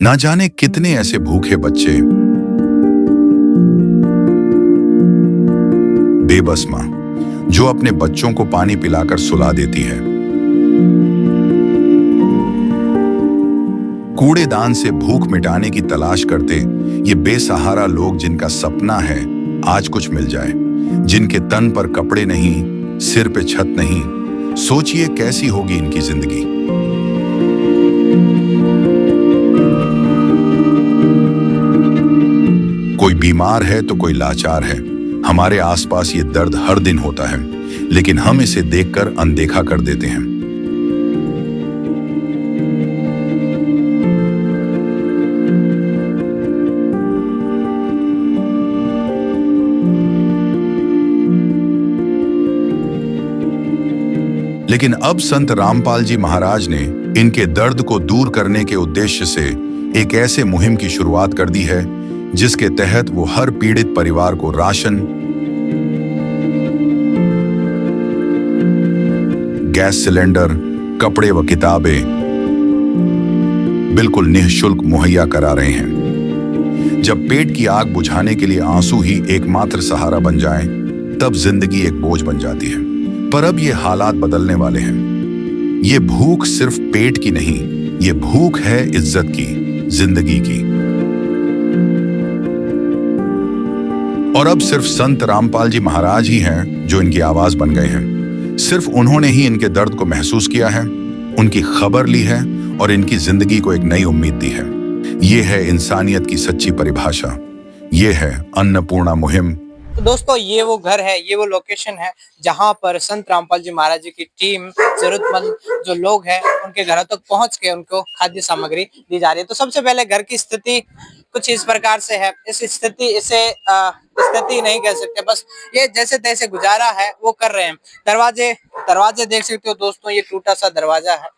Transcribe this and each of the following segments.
ना जाने कितने ऐसे भूखे बच्चे, बेबस माँ जो अपने बच्चों को पानी पिलाकर सुला देती है, कूड़ेदान से भूख मिटाने की तलाश करते ये बेसहारा लोग जिनका सपना है आज कुछ मिल जाए, जिनके तन पर कपड़े नहीं, सिर पे छत नहीं। सोचिए कैसी होगी इनकी जिंदगी। कोई बीमार है तो कोई लाचार है। हमारे आसपास ये दर्द हर दिन होता है, लेकिन हम इसे देखकर अनदेखा कर देते हैं। लेकिन अब संत रामपाल जी महाराज ने इनके दर्द को दूर करने के उद्देश्य से एक ऐसे मुहिम की शुरुआत कर दी है जिसके तहत वो हर पीड़ित परिवार को राशन, गैस सिलेंडर, कपड़े व किताबें बिल्कुल निःशुल्क मुहैया करा रहे हैं। जब पेट की आग बुझाने के लिए आंसू ही एकमात्र सहारा बन जाएं, तब जिंदगी एक बोझ बन जाती है। पर अब ये हालात बदलने वाले हैं। ये भूख सिर्फ पेट की नहीं, ये भूख है इज्जत की, जिंदगी की। और अब सिर्फ संत रामपाल जी महाराज ही हैं जो इनकी आवाज बन गए हैं। सिर्फ उन्होंने ही इनके दर्द को महसूस किया है, उनकी खबर ली है और इनकी जिंदगी को एक नई उम्मीद दी है। ये है इंसानियत की सच्ची परिभाषा। ये है अन्नपूर्णा मुहिम। तो दोस्तों, ये वो घर है, ये वो लोकेशन है जहां पर संत रामपाल जी महाराज जी की टीम जरूरतमंद जो लोग हैं उनके घरों तक पहुंच के उनको खाद्य सामग्री दी जा रही है। तो सबसे पहले घर की स्थिति कुछ इस प्रकार से है। इस स्थिति इसे स्थिति नहीं कह सकते, बस ये जैसे तैसे गुजारा है वो कर रहे हैं। दरवाजे दरवाजे देख सकते हो दोस्तों, ये टूटा सा दरवाजा है।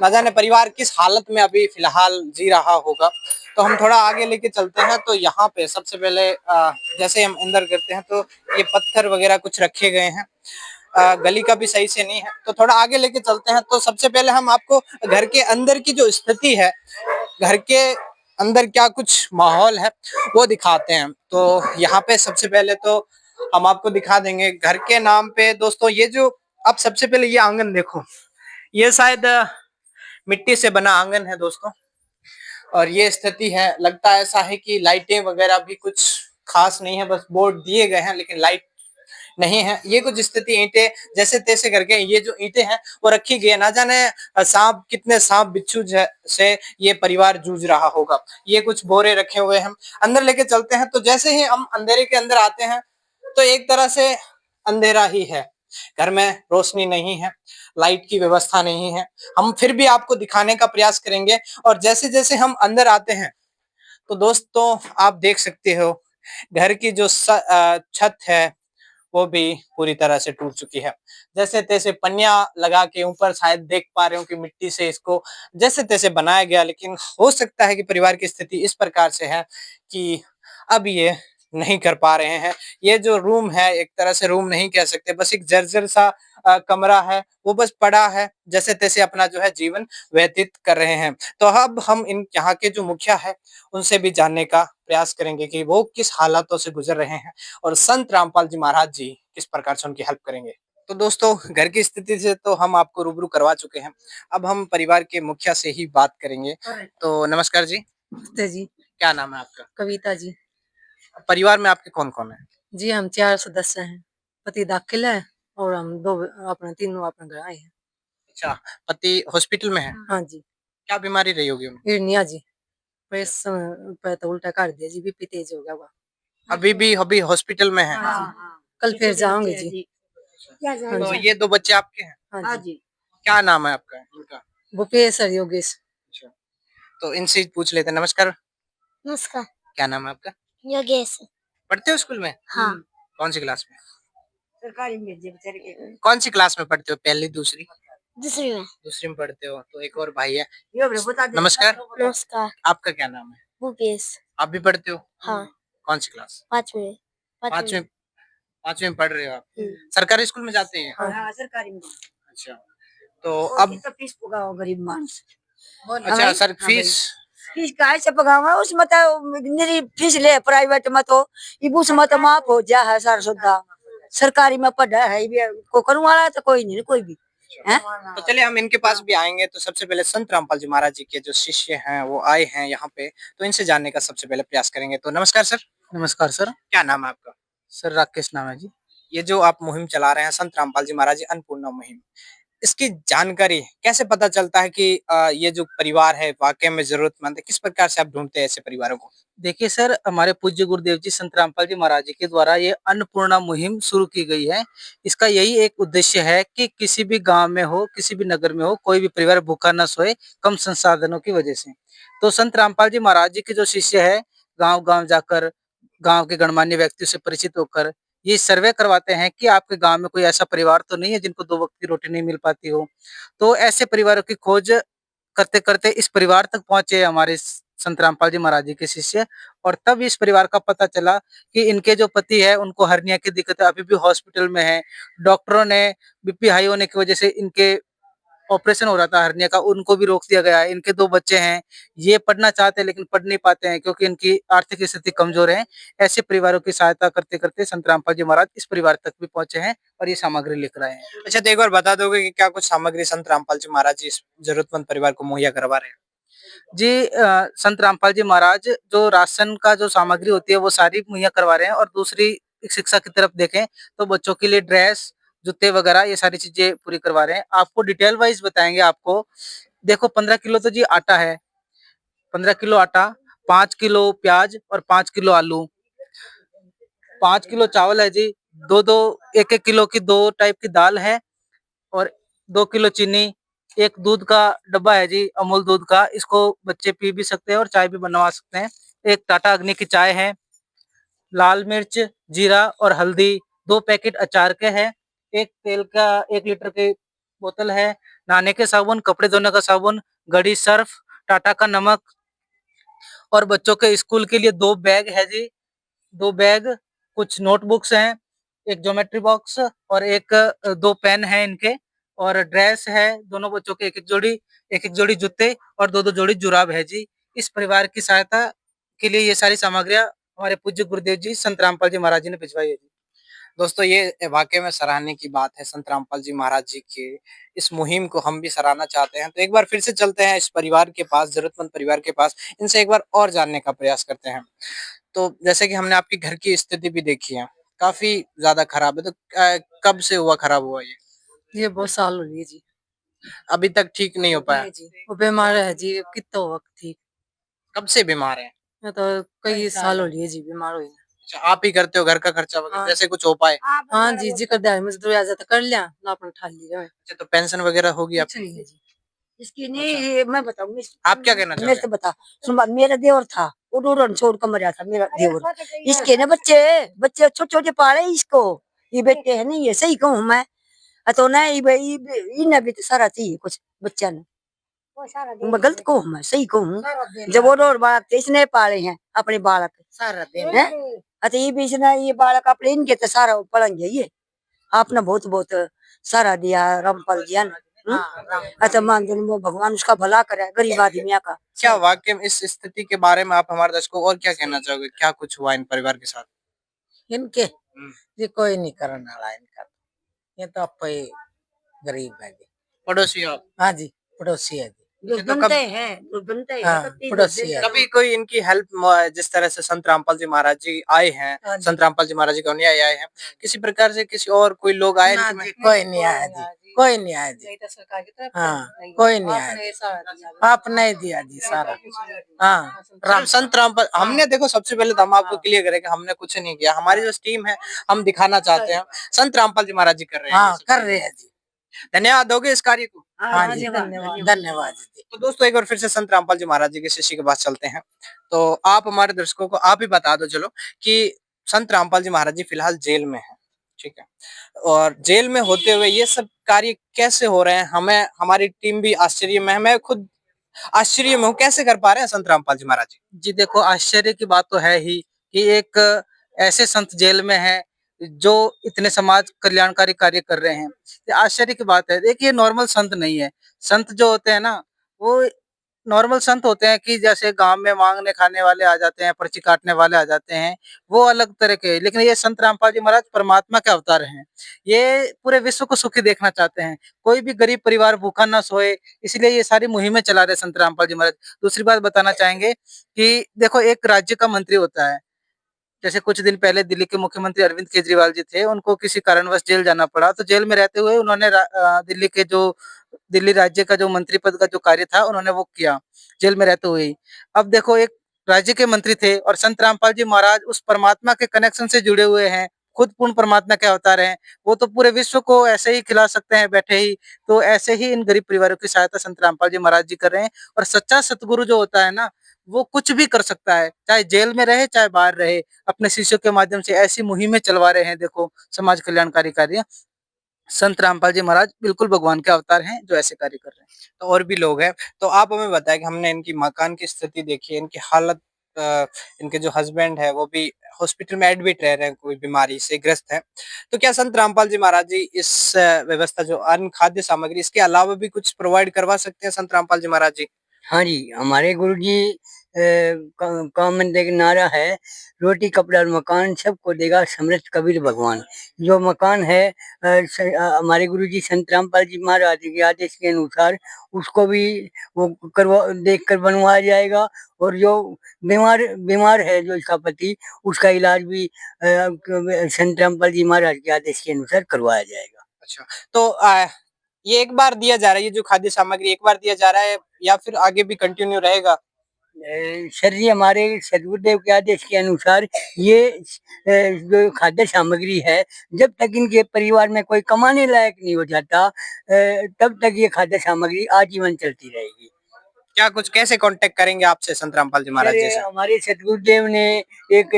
न जाने परिवार किस हालत में अभी फिलहाल जी रहा होगा। तो हम थोड़ा आगे लेके चलते हैं। तो यहाँ पे सबसे पहले जैसे हम अंदर करते हैं तो ये पत्थर वगैरह कुछ रखे गए हैं। गली का भी सही से नहीं है, तो थोड़ा आगे लेके चलते हैं। तो सबसे पहले हम आपको घर के अंदर की जो स्थिति है, घर के अंदर क्या कुछ माहौल है वो दिखाते हैं। तो यहाँ पे सबसे पहले तो हम आपको दिखा देंगे घर के नाम पे। दोस्तों, ये जो अब सबसे पहले ये आंगन देखो, ये शायद मिट्टी से बना आंगन है दोस्तों। और ये स्थिति है, लगता है ऐसा है कि लाइटें वगैरह भी कुछ खास नहीं है, बस बोर्ड दिए गए हैं लेकिन लाइट नहीं है। ये कुछ स्थिति, ईंटें जैसे तैसे करके ये जो ईंटें हैं वो रखी गई है। ना जाने सांप, कितने सांप बिच्छू से ये परिवार जूझ रहा होगा। ये कुछ बोरे रखे हुए हैं, अंदर लेके चलते हैं। तो जैसे ही हम अंधेरे के अंदर आते हैं तो एक तरह से अंधेरा ही है। घर में रोशनी नहीं है, लाइट की व्यवस्था नहीं है। हम फिर भी आपको दिखाने का प्रयास करेंगे। और जैसे जैसे हम अंदर आते हैं तो दोस्तों आप देख सकते हो घर की जो छत है वो भी पूरी तरह से टूट चुकी है। जैसे तैसे पन्नियां लगा के ऊपर शायद देख पा रहे हो कि मिट्टी से इसको जैसे तैसे बनाया गया, लेकिन हो सकता है कि परिवार की स्थिति इस प्रकार से है कि अब ये नहीं कर पा रहे हैं। ये जो रूम है, एक तरह से रूम नहीं कह सकते, बस एक जर्जर सा कमरा है, वो बस पड़ा है, जैसे तैसे अपना जो है जीवन व्यतीत कर रहे हैं। तो अब हम इन यहाँ के जो मुखिया है उनसे भी जानने का प्रयास करेंगे कि वो किस हालातों से गुजर रहे हैं और संत रामपाल जी महाराज जी किस प्रकार से उनकी हेल्प करेंगे। तो दोस्तों, घर की स्थिति से तो हम आपको रूबरू करवा चुके हैं। अब हम परिवार के मुखिया से ही बात करेंगे। तो नमस्कार जी। नमस्ते जी। क्या नाम है आपका? कविता जी। परिवार में आपके कौन कौन है? जी, हम 4 सदस्य हैं। पति दाखिल है और हम 2 अपने तीनों अपने घर आए हैं। अच्छा, पति हॉस्पिटल में है? हाँ जी। क्या बीमारी रही होगी उनको? हिरनिया जी। ऑपरेशन पे तो उल्टा कर दिया जी, बीपी तेज हो गया हुआ। अभी हॉस्पिटल में है? हाँ, कल फिर जाऊंगे जी। तो ये 2 बच्चे आपके हैं? हाँ जी। क्या नाम है आपका इनका? भूपेश और योगेश। अच्छा, तो इनसे पूछ लेते हैं। नमस्कार, नमस्कार। क्या नाम है आपका? योगेश। पढ़ते हो स्कूल में? हाँ। कौन सी क्लास में? सरकारी में जी बेचारे के। कौन सी क्लास में पढ़ते हो? पहली, दूसरी? दूसरी में। दूसरी में पढ़ते हो। तो एक और भाई है। बता दे। नमस्कार, नमस्कार। आपका क्या नाम है? भूपेश। आप भी पढ़ते हो? हाँ। कौन सी क्लास? 5वीं। पांचवी में पढ़ रहे हो आप? सरकारी स्कूल में जाते हैं? हाँ, सरकारी में। अच्छा, तो अब फीस होगा गरीब मानुस। अच्छा सर, फीस फीस काहे से पगावा उसमें तो निरी फीस ले प्राइवेट में तो इबू में तो माफ हो जा है सारा सुद्धा सरकारी में पढ़ा है को करूँ वाला तो कोई नहीं कोई भी है। तो चलिए हम इनके पास भी आएंगे। तो सबसे पहले संत रामपाल जी महाराज जी के जो शिष्य हैं वो आए हैं यहाँ पे, तो इनसे जानने का सबसे पहले प्रयास करेंगे। तो नमस्कार सर। नमस्कार सर। क्या नाम है आपका? सर राकेश नाम है जी। ये जो आप मुहिम चला रहे हैं संत रामपाल जी महाराज जी अन्नपूर्णा मुहिम, इसकी जानकारी कैसे पता चलता है कि ये जो परिवार है वाकई में जरूरतमंद है? किस प्रकार से आप ढूंढते हैं ऐसे परिवारों को? देखिए सर, हमारे पूज्य गुरुदेव जी संत रामपाल जी महाराज जी के द्वारा ये अन्नपूर्णा मुहिम शुरू की गई है। इसका यही एक उद्देश्य है कि किसी भी गांव में हो, किसी भी नगर में हो, कोई भी परिवार भूखा न सोए कम संसाधनों की वजह से। तो संत रामपाल जी महाराज जी के जो शिष्य है, गांव-गांव जाकर गांव के गणमान्य व्यक्तियों से परिचित होकर ये सर्वे करवाते हैं कि आपके गांव में कोई ऐसा परिवार तो नहीं है जिनको 2 वक्त की रोटी नहीं मिल पाती हो। तो ऐसे परिवारों की खोज करते-करते इस परिवार तक पहुँचे हमारे संत रामपाल जी महाराज जी के शिष्य, और तब इस परिवार का पता चला कि इनके जो पति है उनको हर्निया की दिक्कत है, अभी भी हॉस्पिटल में है। डॉक्टरों ने बीपी हाई होने की वजह से इनके ऑपरेशन हो रहा था हर्निया का, उनको भी रोक दिया गया है। इनके 2 बच्चे हैं, ये पढ़ना चाहते हैं लेकिन पढ़ नहीं पाते हैं क्योंकि इनकी आर्थिक स्थिति कमज़ोर है। ऐसे परिवारों की सहायता करते-करते संत रामपाल जी महाराज इस परिवार तक भी पहुँचे हैं और ये सामग्री लेकर आए हैं। अच्छा, तो एक बार बता दोगे कि क्या कुछ सामग्री संत रामपाल जी महाराज जी इस जरूरतमंद परिवार को मुहैया करवा रहे हैं? जी, संत रामपाल जी महाराज जो राशन का जो सामग्री होती है वो सारी मुहैया करवा रहे हैं, और दूसरी शिक्षा की तरफ देखें तो बच्चों के लिए ड्रेस, जूते वगैरह ये सारी चीजें पूरी करवा रहे हैं। आपको डिटेल वाइज बताएंगे। आपको देखो 15 किलो तो जी आटा है, 15 किलो आटा, 5 किलो प्याज और 5 किलो आलू, 5 किलो चावल है जी, 2-2 1-1 किलो की 2 टाइप की दाल है, और 2 किलो चीनी, एक दूध का डब्बा है जी अमूल दूध का, इसको बच्चे पी भी सकते हैं और चाय भी बनवा सकते हैं। एक टाटा अग्नि की चाय है, लाल मिर्च, जीरा और हल्दी, 2 पैकेट अचार के हैं, एक तेल का 1 लीटर की बोतल है, नहाने के साबुन, कपड़े धोने का साबुन, घड़ी, सर्फ, टाटा का नमक, और बच्चों के स्कूल के लिए 2 बैग है जी, 2 बैग, कुछ नोटबुक्स हैं, एक ज्योमेट्री बॉक्स और 2 पेन है इनके, और ड्रेस है दोनों बच्चों के 1-1 जोड़ी जूते और 2-2 जोड़ी जुराब है जी। इस परिवार की सहायता के लिए ये सारी सामग्रियाँ हमारे पूज्य गुरुदेव जी संत रामपाल जी महाराज जी ने भिजवाई है जी। दोस्तों, ये वाकई में सराहने की बात है संत रामपाल जी महाराज जी के इस मुहिम को हम भी सराहना चाहते हैं। तो एक बार फिर से चलते हैं इस परिवार के पास, जरूरतमंद परिवार के पास, इनसे एक बार और जानने का प्रयास करते हैं। तो जैसे कि हमने आपके घर की स्थिति भी देखी है, काफ़ी ज़्यादा खराब है, तो कब से हुआ खराब हुआ ये? ये बहुत साल हो गए जी। अभी तक ठीक नहीं हो पाया? नहीं जी, वो बीमार है जी, कितना वक्त थी। कब से बीमार हैं? मैं तो कई साल हो लिए जी बीमार हुए। अच्छा, आप ही करते हो घर का खर्चा वगैरह, हाँ। जैसे कुछ हो पाए? हाँ जी, जी कर दिहाड़ी मजदूरी आ जाता कर लिया, ना अपन उठा लिया। अच्छा, तो पेंशन वगैरह होगी कुछ आपकी? नहीं है जी। इसकी नहीं मैं बताऊँ आप क्या कहना मेरे चाहोगे? से बता सुन बात मेरा देवर था वो डोरन छोड़ कर मरा था मेरा देवर इसके ना बच्चे बच्चे छोटे छोटे पाले इसको ये बेटे है नहीं ये सही कहूँ मैं तो ना ये भी तो सारा चाहिए कुछ बच्चा ने मैं गलत कहूँ मैं सही कहूँ जब वो डोर बालक थे इसने पाले हैं अपने बालक सारा दिन है अच्छा ये भी इसने ये बालक अपने इनके तो सारा पढ़ेंगे ये आपने बहुत बहुत सारा दिया रामपाल जी ने अच्छा मान वो भगवान उसका भला करे गरीब आदमी का। क्या वाकई में इस स्थिति के बारे में आप हमारे दर्शकों को और क्या कहना चाहोगे? क्या कुछ हुआ इन परिवार के साथ? इनके ये कोई नहीं करने वाला इनका, ये तो आप ही गरीब है जी। पड़ोसी हो आप? हाँ जी, पड़ोसी है जी। तो बनते हैं हाँ, पड़ोसी है। कभी कोई इनकी हेल्प जिस तरह से संत रामपाल जी महाराज जी आए हैं, हाँ जी। संत रामपाल जी महाराज जी के अनुयायी आए हैं, किसी प्रकार से किसी और कोई लोग आए ना इनके जी, में? कोई नहीं आया जी, कोई नहीं आया जी। सरकार की तरफ हाँ, कोई नहीं आया जी। आप नहीं दिया जी सारा। हाँ, सिर्फ संत रामपाल हमने देखो, सबसे पहले तो हम आपको क्लियर करें कि हमने कुछ नहीं किया। हमारी जो टीम है हम दिखाना चाहते हैं संत रामपाल जी महाराज जी कर रहे हैं। हाँ, कर रहे हैं जी। धन्यवाद दोगे इस कार्य को? हाँ जी, धन्यवाद जी। तो दोस्तों, एक बार फिर से संत रामपाल जी महाराज जी के शिष्य के पास चलते हैं। तो आप हमारे दर्शकों को आप ही बता दो चलो कि संत रामपाल जी महाराज जी फिलहाल जेल में हैं, ठीक है? और जेल में होते हुए ये सब कार्य कैसे हो रहे हैं, हमें हमारी टीम भी आश्चर्य में है, मैं खुद आश्चर्य में हूँ, कैसे कर पा रहे हैं संत रामपाल जी महाराज जी? जी देखो, आश्चर्य की बात तो है ही कि एक ऐसे संत जेल में हैं जो इतने समाज कल्याणकारी कार्य कर रहे हैं। ये आश्चर्य की बात है। देखिए, नॉर्मल संत नहीं है। संत जो होते हैं ना, वो नॉर्मल संत होते हैं कि जैसे गांव में मांगने खाने वाले आ जाते हैं, पर्ची काटने वाले आ जाते हैं, वो अलग तरह के। लेकिन ये संत रामपाल जी महाराज परमात्मा के अवतार हैं। ये पूरे विश्व को सुखी देखना चाहते हैं, कोई भी गरीब परिवार भूखा ना सोए, इसलिए ये सारी मुहिमें चला रहे संत रामपाल जी महाराज। दूसरी बात बताना चाहेंगे कि देखो, एक राज्य का मंत्री होता है, जैसे कुछ दिन पहले दिल्ली के मुख्यमंत्री अरविंद केजरीवाल जी थे, उनको किसी कारणवश जेल जाना पड़ा, तो जेल में रहते हुए उन्होंने दिल्ली राज्य का जो मंत्री पद का जो कार्य था उन्होंने वो किया, जेल में रहते हुए ही। अब देखो, एक राज्य के मंत्री थे और संत रामपाल जी महाराज उस परमात्मा के कनेक्शन से जुड़े हुए हैं, खुद पूर्ण परमात्मा के अवतार हैं। वो तो पूरे विश्व को ऐसे ही खिला सकते हैं बैठे ही, तो ऐसे ही इन गरीब परिवारों की सहायता संत रामपाल जी महाराज जी कर रहे हैं। और सच्चा सतगुरु जो होता है ना, वो कुछ भी कर सकता है, चाहे जेल में रहे चाहे बाहर रहे, अपने शिष्यों के माध्यम से ऐसी मुहिमें चलवा रहे हैं। देखो, समाज कल्याणकारी कार्य। संत रामपाल जी महाराज बिल्कुल भगवान के अवतार हैं जो ऐसे कार्य कर रहे हैं। तो और भी लोग हैं, तो आप हमें बताएं कि हमने इनकी मकान की स्थिति देखी है, इनकी हालत, इनके जो हस्बैंड है वो भी हॉस्पिटल में एडमिट रह रहे हैं, कोई बीमारी से ग्रस्त है। तो क्या संत रामपाल जी महाराज जी इस व्यवस्था, जो अन्न खाद्य सामग्री, इसके अलावा भी कुछ प्रोवाइड करवा सकते हैं संत रामपाल जी महाराज जी? हाँ जी, हमारे गुरुजी का मंदिर का नारा है, रोटी कपड़ा और मकान सबको देगा समृद्ध कबीर भगवान। जो मकान है हमारे गुरुजी संत रामपाल जी महाराज के आदेश के अनुसार उसको भी वो देखकर बनवाया जाएगा। और जो बीमार है जो इसका पति, उसका इलाज भी संत रामपाल जी महाराज के आदेश के अनुसार करवाया जाएगा। अच्छा, तो ये एक बार दिया जा रहा है, ये जो खाद्य सामग्री एक बार दिया जा रहा है या फिर आगे भी कंटिन्यू रहेगा? सर जी, हमारे सदगुरुदेव के आदेश के अनुसार ये जो खाद्य सामग्री है, जब तक इनके परिवार में कोई कमाने लायक नहीं हो जाता, तब तक ये खाद्य सामग्री आजीवन चलती रहेगी। क्या कुछ कैसे कांटेक्ट करेंगे आपसे संत रामपाल जी महाराज जी से? हमारे सदगुरुदेव ने एक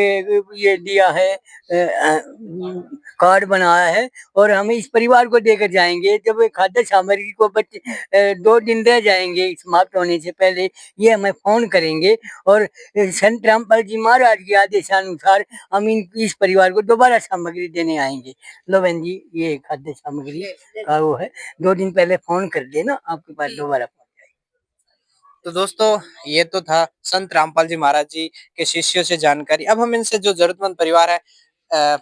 ये दिया है, कार्ड बनाया है, और हम इस परिवार को देकर जाएंगे। जब खाद्य सामग्री को 2 दिन रह जाएंगे समाप्त होने से पहले, ये हमें फोन करेंगे और संत रामपाल जी महाराज के आदेशानुसार हम इस परिवार को दोबारा सामग्री देने आएंगे। लो बहन जी, ये खाद्य सामग्री का वो है, 2 दिन पहले फोन कर देना, आपके पास दोबारा। तो दोस्तों, ये तो था संत रामपाल जी महाराज जी के शिष्यों से जानकारी। अब हम इनसे, जो जरूरतमंद परिवार है,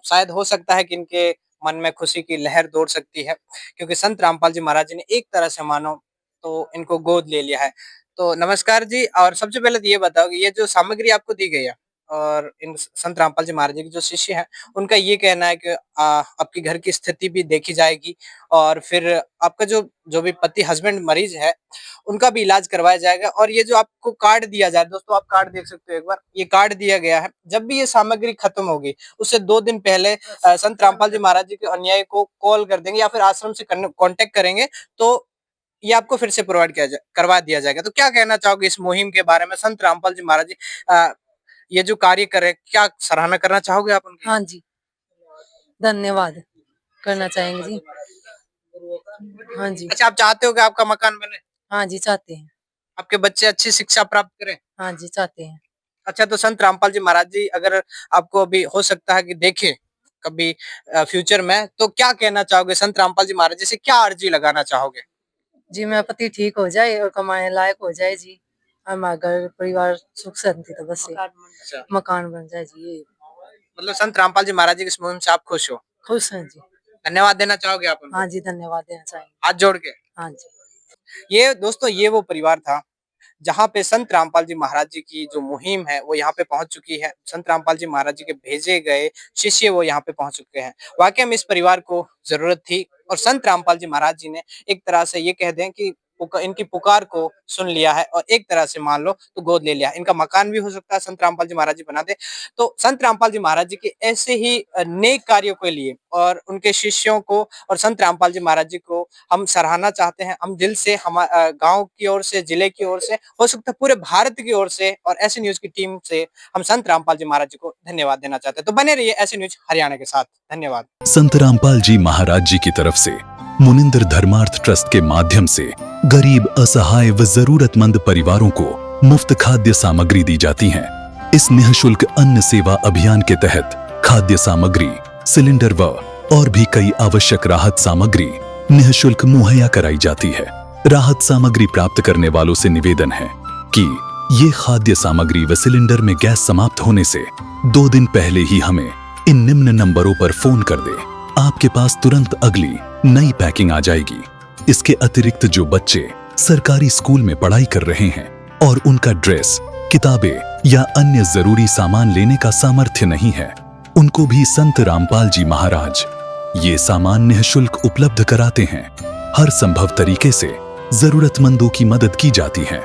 शायद हो सकता है कि इनके मन में खुशी की लहर दौड़ सकती है, क्योंकि संत रामपाल जी महाराज जी ने एक तरह से मानो तो इनको गोद ले लिया है। तो नमस्कार जी, और सबसे पहले तो ये बताओ कि ये जो सामग्री आपको दी गई है, और इन संत रामपाल जी महाराज जी के जो शिष्य हैं, उनका ये कहना है कि आपकी घर की स्थिति भी देखी जाएगी, और फिर आपका जो भी पति हस्बैंड मरीज है, उनका भी इलाज करवाया जाएगा। और ये जो आपको कार्ड दिया जाए, दोस्तों आप कार्ड देख सकते हो एक बार, ये कार्ड दिया गया है। जब भी ये सामग्री खत्म होगी, उससे 2 दिन पहले संत रामपाल जी महाराज जी के अनुयायी को कॉल कर देंगे या फिर आश्रम से कांटेक्ट करेंगे, तो ये आपको फिर से प्रोवाइड करवा दिया जाएगा। तो क्या कहना चाहोगे इस मुहिम के बारे में? संत रामपाल जी महाराज जी ये जो कार्य कर रहे हैं, क्या सराहना करना चाहोगे आप उनकी? हाँ जी, धन्यवाद करना चाहेंगे जी। हाँ जी। अच्छा, आप चाहते हो कि आपका मकान बने? हाँ जी, चाहते हैं। आपके बच्चे अच्छी शिक्षा प्राप्त करें? हाँ जी, चाहते हैं। अच्छा, तो संत रामपाल जी महाराज जी, अगर आपको अभी हो सकता है कि देखें कभी फ्यूचर में, तो क्या कहना चाहोगे संत रामपाल जी महाराज जी से? क्या अर्जी लगाना चाहोगे? जी, मेरा पति ठीक हो जाए और कमाने लायक हो जाए जी, हमारा घर परिवार सुख शांति तो बस अच्छा, मकान बन जाए जी, ये मतलब संत रामपाल जी महाराज जी की इस मुहिम से आप खुश हो? खुश हैं जी। धन्यवाद देना चाहोगे आप उनको? हाँ जी, धन्यवाद देना चाहेंगे। हाथ जोड़ के। हाँ जी। ये दोस्तों, ये वो परिवार था जहाँ पे संत रामपाल जी महाराज जी की जो मुहिम है वो यहाँ पे पहुंच चुकी है। संत रामपाल जी महाराज जी के भेजे गए शिष्य वो यहाँ पे पहुंच चुके हैं। वाकई में इस परिवार को जरूरत थी, और संत रामपाल जी महाराज जी ने एक तरह से ये कह दें कि इनकी पुकार को सुन लिया है, और एक तरह से मान लो तो गोद ले लिया। इनका मकान भी हो सकता है संत रामपाल जी महाराज जी बना दे। तो संत रामपाल जी महाराज जी के ऐसे ही नेक कार्यों के लिए और उनके शिष्यों को और संत रामपाल जी महाराज जी को हम सराहना चाहते हैं। हम दिल से, हमारे गांव की ओर से, जिले की ओर से, हो सकता है पूरे भारत की ओर से, और ऐसे न्यूज की टीम से हम संत रामपाल जी महाराज जी को धन्यवाद देना चाहते हैं। तो बने रहिए ऐसे न्यूज हरियाणा के साथ। धन्यवाद। संत रामपाल जी महाराज जी की तरफ से मुनिंदर धर्मार्थ ट्रस्ट के माध्यम से गरीब, असहाय व जरूरतमंद परिवारों को मुफ्त खाद्य सामग्री दी जाती है। इस निःशुल्क अन्न सेवा अभियान के तहत खाद्य सामग्री, सिलेंडर व और भी कई आवश्यक राहत सामग्री निःशुल्क मुहैया कराई जाती है। राहत सामग्री प्राप्त करने वालों से निवेदन है कि ये खाद्य सामग्री व सिलेंडर में गैस समाप्त होने से 2 दिन पहले ही हमें इन निम्न नंबरों पर फोन कर दे। आपके पास तुरंत अगली नई पैकिंग आ जाएगी। इसके अतिरिक्त जो बच्चे सरकारी स्कूल में पढ़ाई कर रहे हैं और उनका ड्रेस, किताबें या अन्य जरूरी सामान लेने का सामर्थ्य नहीं है, उनको भी संत रामपाल जी महाराज ये सामान निःशुल्क उपलब्ध कराते हैं। हर संभव तरीके से जरूरतमंदों की मदद की जाती है।